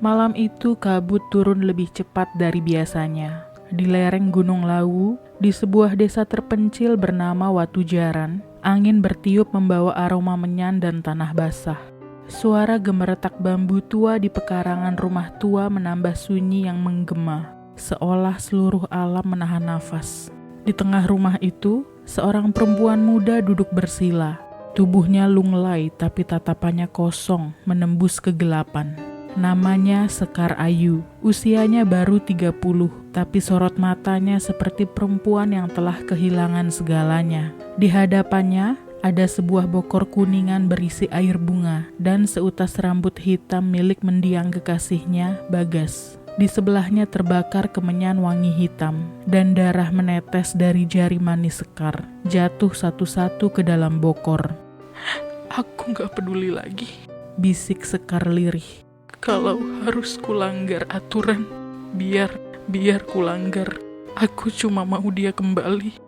Malam itu kabut turun lebih cepat dari biasanya. Di lereng Gunung Lawu, di sebuah desa terpencil bernama Watu Jaran, angin bertiup membawa aroma menyan dan tanah basah. Suara gemeretak bambu tua di pekarangan rumah tua menambah sunyi yang menggema, seolah seluruh alam menahan nafas. Di tengah rumah itu, seorang perempuan muda duduk bersila. Tubuhnya lunglai tapi tatapannya kosong, menembus kegelapan. Namanya Sekar Ayu, usianya baru 30, tapi sorot matanya seperti perempuan yang telah kehilangan segalanya. Di hadapannya ada sebuah bokor kuningan berisi air bunga dan seutas rambut hitam milik mendiang kekasihnya, Bagas. Di sebelahnya terbakar kemenyan wangi hitam, dan darah menetes dari jari manis Sekar, jatuh satu-satu ke dalam bokor. Aku gak peduli lagi, bisik Sekar lirih. Kalau harus kulanggar aturan, biar kulanggar. Aku cuma mau dia kembali.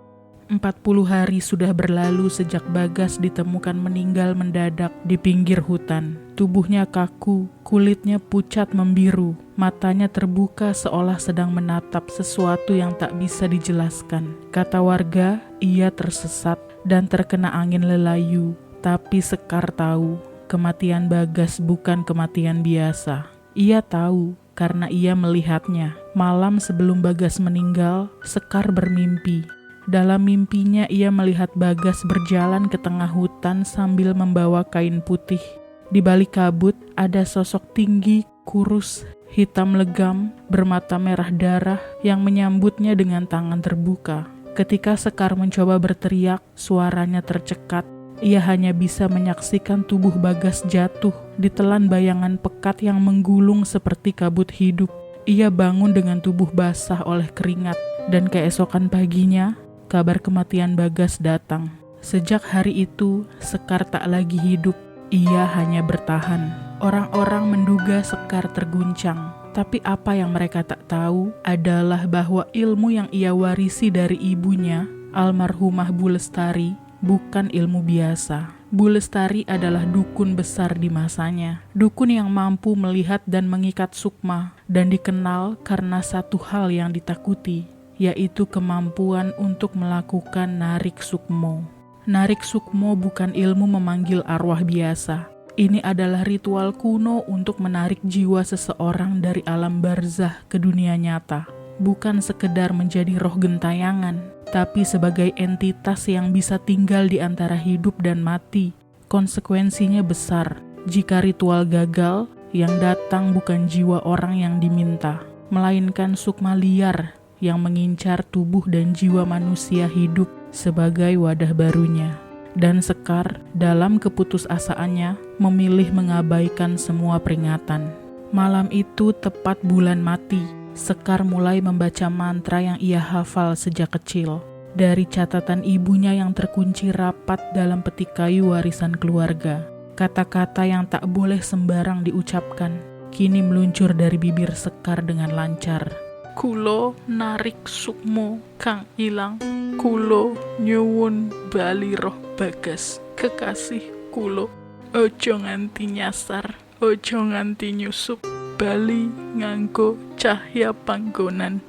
40 hari sudah berlalu sejak Bagas ditemukan meninggal mendadak di pinggir hutan. Tubuhnya kaku, kulitnya pucat membiru, matanya terbuka seolah sedang menatap sesuatu yang tak bisa dijelaskan. Kata warga, ia tersesat dan terkena angin lelayu. Tapi Sekar tahu, kematian Bagas bukan kematian biasa. Ia tahu karena ia melihatnya. Malam sebelum Bagas meninggal, Sekar bermimpi. Dalam mimpinya ia melihat Bagas berjalan ke tengah hutan sambil membawa kain putih. Di balik kabut ada sosok tinggi, kurus, hitam legam, bermata merah darah yang menyambutnya dengan tangan terbuka. Ketika Sekar mencoba berteriak, suaranya tercekat. Ia hanya bisa menyaksikan tubuh Bagas jatuh ditelan bayangan pekat yang menggulung seperti kabut hidup. Ia bangun dengan tubuh basah oleh keringat, dan keesokan paginya, kabar kematian Bagas datang. Sejak hari itu, Sekar tak lagi hidup, ia hanya bertahan. Orang-orang menduga Sekar terguncang, tapi apa yang mereka tak tahu adalah bahwa ilmu yang ia warisi dari ibunya, almarhumah Bu Lestari, bukan ilmu biasa. Bu Lestari adalah dukun besar di masanya. Dukun yang mampu melihat dan mengikat sukma, dan dikenal karena satu hal yang ditakuti, yaitu kemampuan untuk melakukan narik sukmo. Narik sukmo bukan ilmu memanggil arwah biasa. Ini adalah ritual kuno untuk menarik jiwa seseorang dari alam barzah ke dunia nyata. Bukan sekedar menjadi roh gentayangan, tapi sebagai entitas yang bisa tinggal di antara hidup dan mati. Konsekuensinya besar. Jika ritual gagal, yang datang bukan jiwa orang yang diminta, melainkan sukma liar yang mengincar tubuh dan jiwa manusia hidup sebagai wadah barunya. Dan Sekar, dalam keputusasaannya, memilih mengabaikan semua peringatan. Malam itu tepat bulan mati. Sekar mulai membaca mantra yang ia hafal sejak kecil. Dari catatan ibunya yang terkunci rapat dalam peti kayu warisan keluarga. Kata-kata yang tak boleh sembarang diucapkan, kini meluncur dari bibir Sekar dengan lancar. Kulo narik sukmo kang ilang. Kulo nyuwun bali roh Bagas, kekasih kulo. Ojo nganti nyasar, ojo nganti nyusup. Bali nganggo cahya panggonan.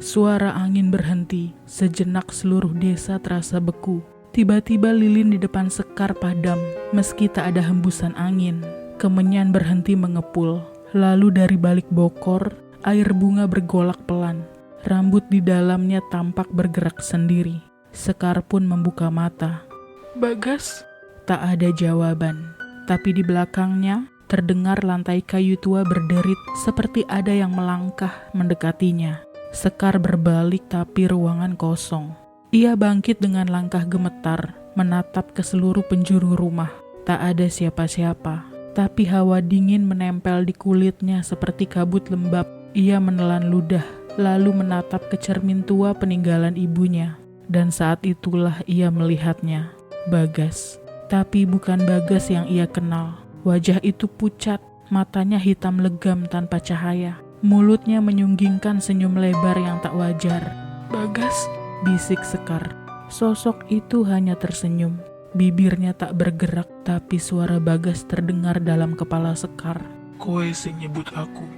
Suara angin berhenti. Sejenak seluruh desa terasa beku. Tiba-tiba lilin di depan Sekar padam, meski tak ada hembusan angin. Kemenyan berhenti mengepul. Lalu dari balik bokor, air bunga bergolak pelan. Rambut di dalamnya tampak bergerak sendiri. Sekar pun membuka mata. Bagas? Tak ada jawaban. Tapi di belakangnya, terdengar lantai kayu tua berderit seperti ada yang melangkah mendekatinya. Sekar berbalik tapi ruangan kosong. Ia bangkit dengan langkah gemetar, menatap ke seluruh penjuru rumah. Tak ada siapa-siapa, tapi hawa dingin menempel di kulitnya seperti kabut lembab. Ia menelan ludah, lalu menatap ke cermin tua peninggalan ibunya. Dan saat itulah ia melihatnya, Bagas. Tapi bukan Bagas yang ia kenal. Wajah itu pucat, matanya hitam legam tanpa cahaya. Mulutnya menyunggingkan senyum lebar yang tak wajar. Bagas, bisik Sekar. Sosok itu hanya tersenyum. Bibirnya tak bergerak, tapi suara Bagas terdengar dalam kepala Sekar. Kowe sing nyebut aku.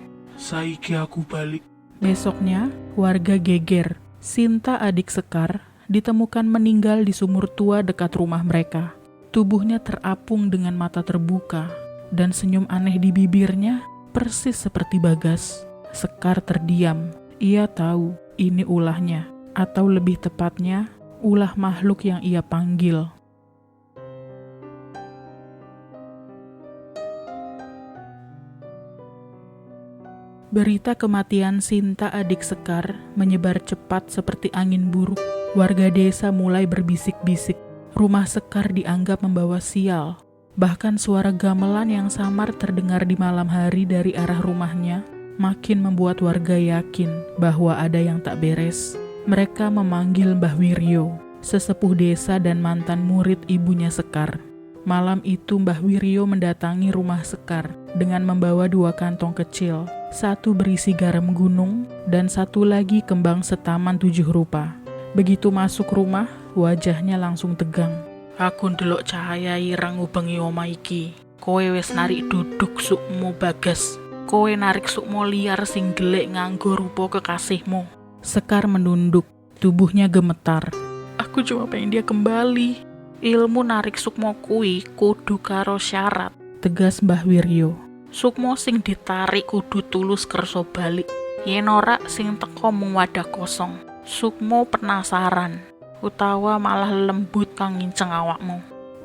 saiki aku balik. Besoknya, warga geger. Sinta adik Sekar ditemukan meninggal di sumur tua dekat rumah mereka. Tubuhnya terapung dengan mata terbuka, dan senyum aneh di bibirnya persis seperti Bagas. Sekar terdiam. Ia tahu ini ulahnya, atau lebih tepatnya, ulah makhluk yang ia panggil. Berita kematian Sinta adik Sekar menyebar cepat seperti angin buruk. Warga desa mulai berbisik-bisik. Rumah Sekar dianggap membawa sial. Bahkan suara gamelan yang samar terdengar di malam hari dari arah rumahnya makin membuat warga yakin bahwa ada yang tak beres. Mereka memanggil Mbah Wiryo, sesepuh desa dan mantan murid ibunya Sekar. Malam itu Mbah Wiryo mendatangi rumah Sekar dengan membawa 2 kantong kecil, satu berisi garam gunung dan satu lagi kembang setaman 7 rupa. Begitu masuk rumah, wajahnya langsung tegang. Aku ndelok cahaya ireng ngubengi omah iki. Kowe wis narik duduk sukmu Bagas. Kowe narik sukmu liar sing gelek nganggo rupa kekasihmu. Sekar menunduk, tubuhnya gemetar. Aku cuma pengen dia kembali. Ilmu narik sukmo kui kudu karo syarat. Tegas Mbah Wiryo. Sukmo sing ditarik kudu tulus kerso balik. Yen ora sing teko mung wadah kosong. Sukmo penasaran, utawa malah lembut kang nginceng awakmu.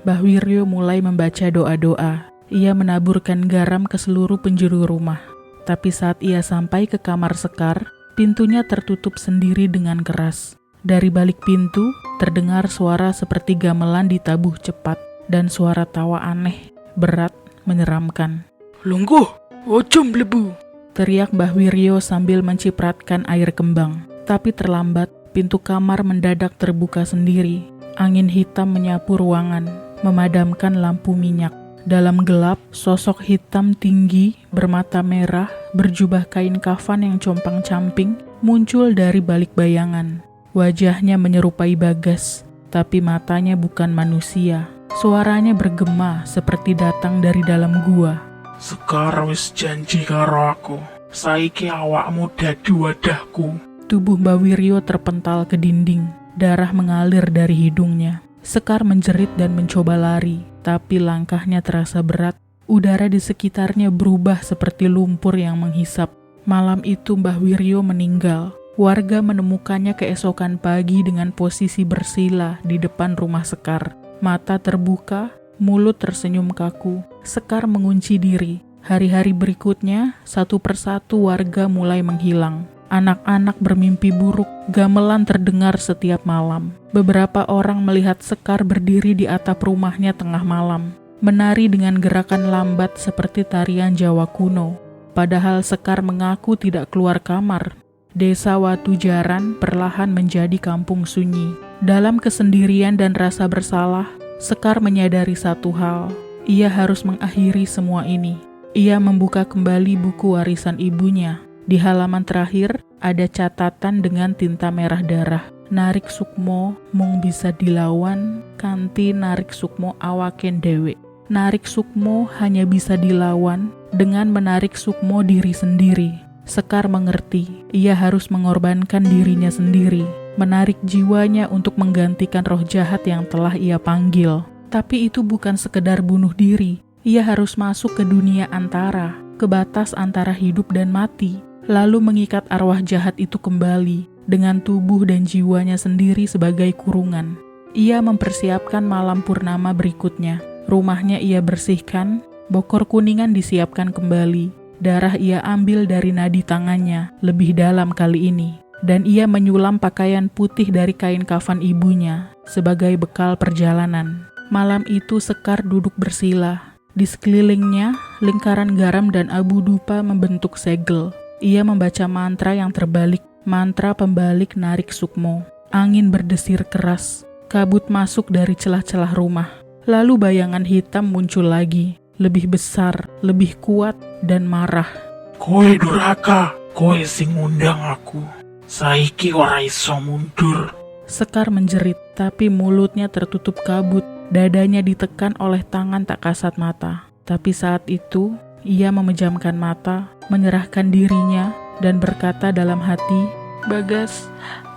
Mbah Wiryo mulai membaca doa-doa. Ia menaburkan garam ke seluruh penjuru rumah. Tapi saat ia sampai ke kamar Sekar, pintunya tertutup sendiri dengan keras. Dari balik pintu, terdengar suara seperti gamelan ditabuh cepat, dan suara tawa aneh, berat, menyeramkan. Lungguh, ojo mlebu, teriak Mbah Wiryo sambil mencipratkan air kembang. Tapi terlambat, pintu kamar mendadak terbuka sendiri. Angin hitam menyapu ruangan, memadamkan lampu minyak. Dalam gelap, sosok hitam tinggi, bermata merah, berjubah kain kafan yang compang-camping, muncul dari balik bayangan. Wajahnya menyerupai Bagas, tapi matanya bukan manusia. Suaranya bergema seperti datang dari dalam gua. Sekar wis janji karo aku. Saiki awakmu dadi wadahku. Tubuh Mbah Wiryo terpental ke dinding, darah mengalir dari hidungnya. Sekar menjerit dan mencoba lari, tapi langkahnya terasa berat. Udara di sekitarnya berubah seperti lumpur yang menghisap. Malam itu Mbah Wiryo meninggal. Warga menemukannya keesokan pagi dengan posisi bersila di depan rumah Sekar. Mata terbuka, mulut tersenyum kaku. Sekar mengunci diri. Hari-hari berikutnya, satu persatu warga mulai menghilang. Anak-anak bermimpi buruk, gamelan terdengar setiap malam. Beberapa orang melihat Sekar berdiri di atap rumahnya tengah malam, menari dengan gerakan lambat seperti tarian Jawa kuno. Padahal Sekar mengaku tidak keluar kamar. Desa Watu Jaran perlahan menjadi kampung sunyi. Dalam kesendirian dan rasa bersalah, Sekar menyadari satu hal. Ia harus mengakhiri semua ini. Ia membuka kembali buku warisan ibunya. Di halaman terakhir, ada catatan dengan tinta merah darah. Narik sukmo mung bisa dilawan, kanthi narik sukmo awaken dewe. Narik sukmo hanya bisa dilawan dengan menarik sukmo diri sendiri. Sekar mengerti, ia harus mengorbankan dirinya sendiri, menarik jiwanya untuk menggantikan roh jahat yang telah ia panggil. Tapi itu bukan sekedar bunuh diri, ia harus masuk ke dunia antara, ke batas antara hidup dan mati. Lalu mengikat arwah jahat itu kembali dengan tubuh dan jiwanya sendiri sebagai kurungan. Ia mempersiapkan malam purnama berikutnya. Rumahnya ia bersihkan, bokor kuningan disiapkan kembali. Darah ia ambil dari nadi tangannya, lebih dalam kali ini. Dan ia menyulam pakaian putih dari kain kafan ibunya sebagai bekal perjalanan. Malam itu Sekar duduk bersila. Di sekelilingnya, lingkaran garam dan abu dupa membentuk segel. Ia membaca mantra yang terbalik, mantra pembalik narik sukmo. Angin berdesir keras, kabut masuk dari celah-celah rumah. Lalu bayangan hitam muncul lagi, lebih besar, lebih kuat, dan marah. Kowe durhaka, kowe sing ngundang aku. Saiki ora iso mundur. Sekar menjerit, tapi mulutnya tertutup kabut. Dadanya ditekan oleh tangan tak kasat mata. Tapi saat itu, ia memejamkan mata, menyerahkan dirinya, dan berkata dalam hati, Bagas,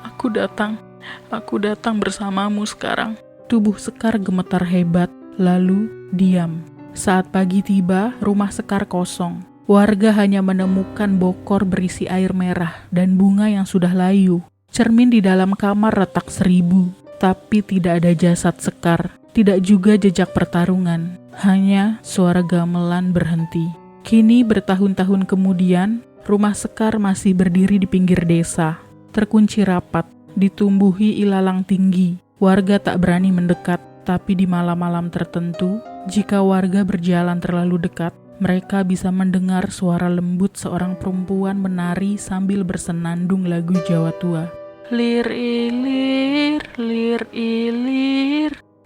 aku datang bersamamu sekarang. Tubuh Sekar gemetar hebat, lalu diam. Saat pagi tiba, rumah Sekar kosong. Warga hanya menemukan bokor berisi air merah dan bunga yang sudah layu. Cermin di dalam kamar retak 1000, tapi tidak ada jasad Sekar, tidak juga jejak pertarungan. Hanya suara gamelan berhenti. Kini bertahun-tahun kemudian, rumah Sekar masih berdiri di pinggir desa. Terkunci rapat, ditumbuhi ilalang tinggi. Warga tak berani mendekat, tapi di malam-malam tertentu, jika warga berjalan terlalu dekat, mereka bisa mendengar suara lembut seorang perempuan menari sambil bersenandung lagu Jawa tua. Lir ilir.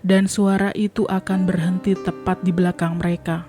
Dan suara itu akan berhenti tepat di belakang mereka.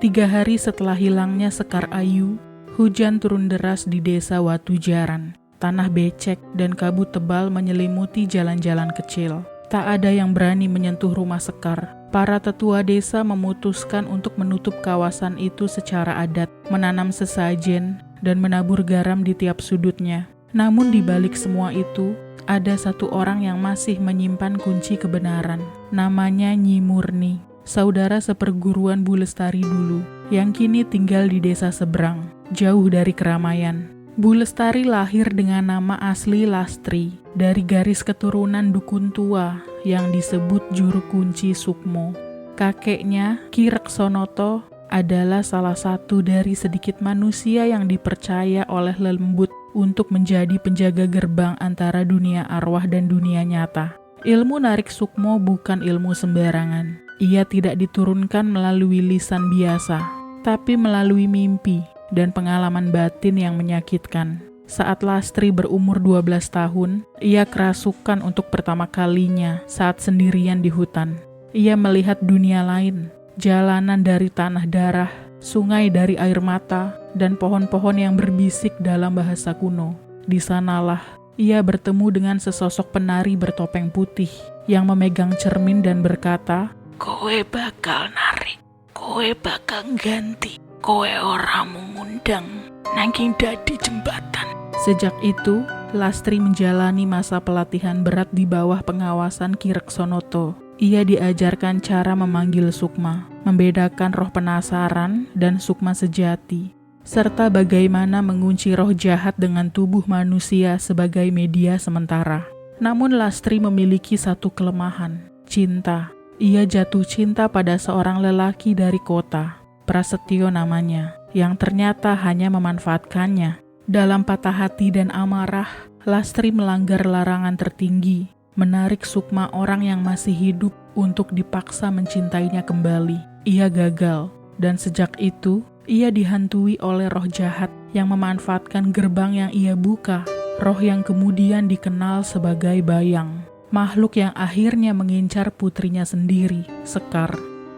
Tiga hari setelah hilangnya Sekar Ayu, hujan turun deras di desa Watu Jaran. Tanah becek dan kabut tebal menyelimuti jalan-jalan kecil. Tak ada yang berani menyentuh rumah Sekar. Para tetua desa memutuskan untuk menutup kawasan itu secara adat, menanam sesajen, dan menabur garam di tiap sudutnya. Namun di balik semua itu, ada satu orang yang masih menyimpan kunci kebenaran. Namanya Nyi Murni, saudara seperguruan Bu Lestari dulu, yang kini tinggal di desa seberang, jauh dari keramaian. Bu Lestari lahir dengan nama asli Lastri, dari garis keturunan dukun tua yang disebut Juru Kunci Sukmo. Kakeknya, Ki Reksonoto, adalah salah satu dari sedikit manusia yang dipercaya oleh Lembut untuk menjadi penjaga gerbang antara dunia arwah dan dunia nyata. Ilmu narik Sukmo bukan ilmu sembarangan. Ia tidak diturunkan melalui lisan biasa, tapi melalui mimpi dan pengalaman batin yang menyakitkan. Saat Lastri berumur 12 tahun, ia kerasukan untuk pertama kalinya saat sendirian di hutan. Ia melihat dunia lain, jalanan dari tanah darah, sungai dari air mata, dan pohon-pohon yang berbisik dalam bahasa kuno. Di sanalah ia bertemu dengan sesosok penari bertopeng putih yang memegang cermin dan berkata, Kowe bakal narik, kowe bakal ganti, kowe ora mengundang, nanging dadi jembatan. Sejak itu, Lastri menjalani masa pelatihan berat di bawah pengawasan Ki Reksonoto. Ia diajarkan cara memanggil sukma, membedakan roh penasaran dan sukma sejati, serta bagaimana mengunci roh jahat dengan tubuh manusia sebagai media sementara. Namun Lastri memiliki satu kelemahan, cinta. Ia jatuh cinta pada seorang lelaki dari kota, Prasetyo namanya, yang ternyata hanya memanfaatkannya. Dalam patah hati dan amarah, Lastri melanggar larangan tertinggi, menarik sukma orang yang masih hidup untuk dipaksa mencintainya kembali. Ia gagal, dan sejak itu, ia dihantui oleh roh jahat yang memanfaatkan gerbang yang ia buka, roh yang kemudian dikenal sebagai Bayang. Makhluk yang akhirnya mengincar putrinya sendiri, Sekar.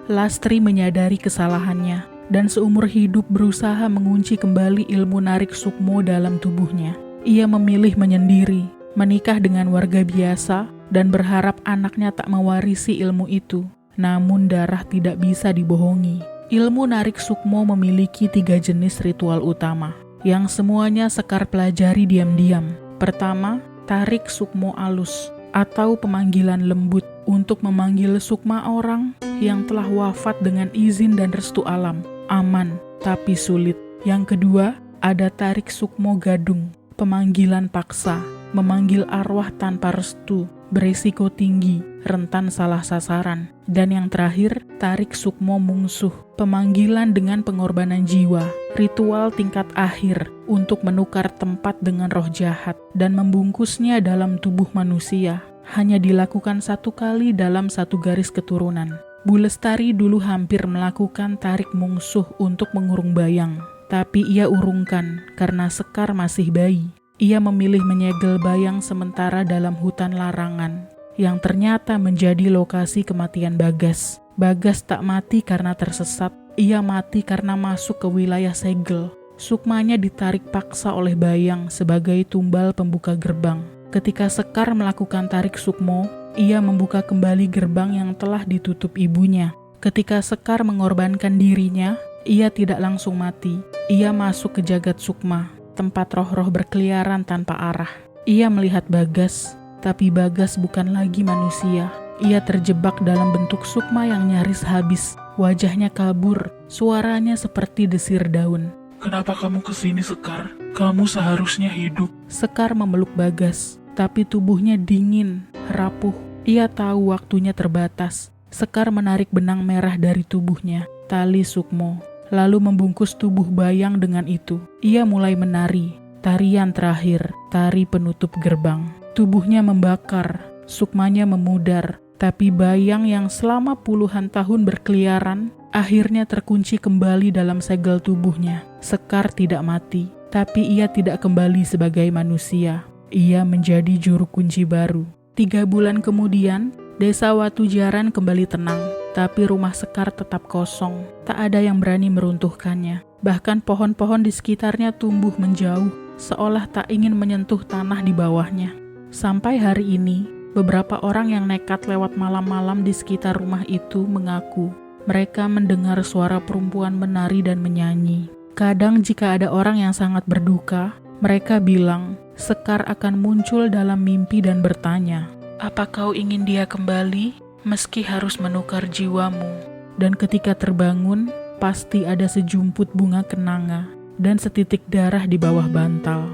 Lastri menyadari kesalahannya, dan seumur hidup berusaha mengunci kembali ilmu narik Sukmo dalam tubuhnya. Ia memilih menyendiri, menikah dengan warga biasa, dan berharap anaknya tak mewarisi ilmu itu. Namun darah tidak bisa dibohongi. Ilmu narik Sukmo memiliki 3 jenis ritual utama, yang semuanya Sekar pelajari diam-diam. Pertama, tarik Sukmo alus, atau pemanggilan lembut untuk memanggil sukma orang yang telah wafat dengan izin dan restu alam. Aman, tapi sulit. Yang kedua, ada tarik Sukmo gadung, pemanggilan paksa, memanggil arwah tanpa restu, beresiko tinggi, rentan salah sasaran. Dan yang terakhir, tarik Sukmo mungsuh, pemanggilan dengan pengorbanan jiwa, ritual tingkat akhir untuk menukar tempat dengan roh jahat dan membungkusnya dalam tubuh manusia. Hanya dilakukan 1 kali dalam 1 garis keturunan. Bu Lestari dulu hampir melakukan tarik mungsuh untuk mengurung Bayang, tapi ia urungkan karena Sekar masih bayi. Ia memilih menyegel Bayang sementara dalam hutan larangan, yang ternyata menjadi lokasi kematian Bagas. Bagas tak mati karena tersesat, ia mati karena masuk ke wilayah segel. Sukmanya ditarik paksa oleh Bayang sebagai tumbal pembuka gerbang. Ketika Sekar melakukan tarik Sukmo, ia membuka kembali gerbang yang telah ditutup ibunya. Ketika Sekar mengorbankan dirinya, ia tidak langsung mati. Ia masuk ke jagat sukma, tempat roh-roh berkeliaran tanpa arah. Ia melihat Bagas, tapi Bagas bukan lagi manusia. Ia terjebak dalam bentuk sukma yang nyaris habis. Wajahnya kabur, suaranya seperti desir daun. Kenapa kamu kesini, Sekar? Kamu seharusnya hidup. Sekar memeluk Bagas, tapi tubuhnya dingin, rapuh. Ia tahu waktunya terbatas. Sekar menarik benang merah dari tubuhnya, tali sukmo, lalu membungkus tubuh Bayang dengan itu. Ia mulai menari, tarian terakhir, tari penutup gerbang. Tubuhnya membakar, sukmanya memudar, tapi Bayang yang selama puluhan tahun berkeliaran, akhirnya terkunci kembali dalam segel tubuhnya. Sekar tidak mati, tapi ia tidak kembali sebagai manusia. Ia menjadi juru kunci baru. 3 bulan kemudian, desa Watu Jaran kembali tenang, tapi rumah Sekar tetap kosong. Tak ada yang berani meruntuhkannya. Bahkan pohon-pohon di sekitarnya tumbuh menjauh, seolah tak ingin menyentuh tanah di bawahnya. Sampai hari ini, beberapa orang yang nekat lewat malam-malam di sekitar rumah itu mengaku mereka mendengar suara perempuan menari dan menyanyi. Kadang jika ada orang yang sangat berduka, mereka bilang Sekar akan muncul dalam mimpi dan bertanya, "Apa kau ingin dia kembali, meski harus menukar jiwamu?" Dan ketika terbangun, pasti ada sejumput bunga kenanga dan setitik darah di bawah bantal.